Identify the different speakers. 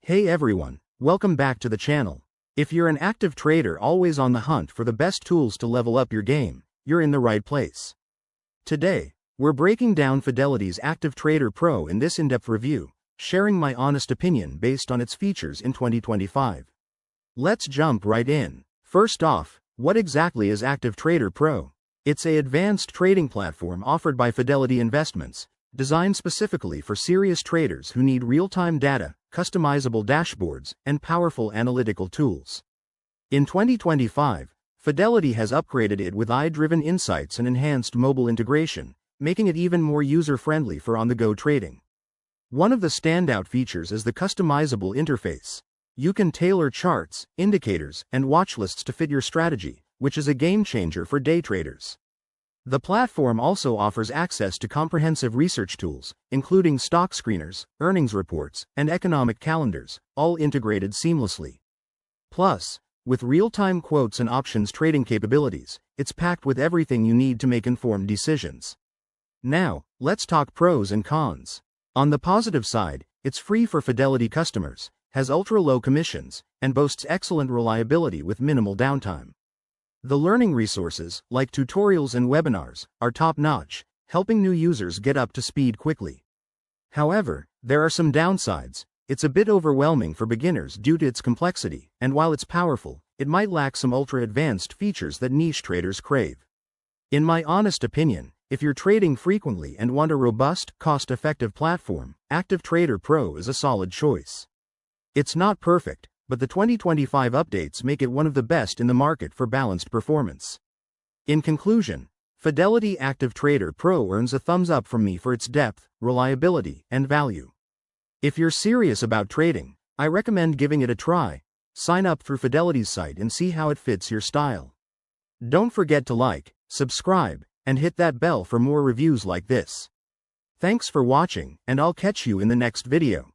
Speaker 1: Hey everyone, welcome back to the channel. If you're an active trader always on the hunt for the best tools to level up your game, you're in the right place. Today, we're breaking down Fidelity's Active Trader Pro in this in-depth review, sharing my honest opinion based on its features in 2025. Let's jump right in. First off, what exactly is Active Trader Pro? It's an advanced trading platform offered by Fidelity Investments, designed specifically for serious traders who need real-time data, customizable dashboards, and powerful analytical tools. In 2025, Fidelity has upgraded it with AI-driven insights and enhanced mobile integration, making it even more user-friendly for on-the-go trading. One of the standout features is the customizable interface. You can tailor charts, indicators, and watch lists to fit your strategy, which is a game-changer for day traders. The platform also offers access to comprehensive research tools, including stock screeners, earnings reports, and economic calendars, all integrated seamlessly. Plus, with real-time quotes and options trading capabilities, it's packed with everything you need to make informed decisions. Now, let's talk pros and cons. On the positive side, it's free for Fidelity customers, has ultra-low commissions, and boasts excellent reliability with minimal downtime. The learning resources, like tutorials and webinars, are top-notch, helping new users get up to speed quickly. However, there are some downsides. It's a bit overwhelming for beginners due to its complexity, and while it's powerful, it might lack some ultra-advanced features that niche traders crave. In my honest opinion, if you're trading frequently and want a robust, cost-effective platform, Active Trader Pro is a solid choice. It's not perfect, but the 2025 updates make it one of the best in the market for balanced performance. In conclusion, Fidelity Active Trader Pro earns a thumbs up from me for its depth, reliability, and value. If you're serious about trading, I recommend giving it a try. Sign up through Fidelity's site and see how it fits your style. Don't forget to like, subscribe, and hit that bell for more reviews like this. Thanks for watching, and I'll catch you in the next video.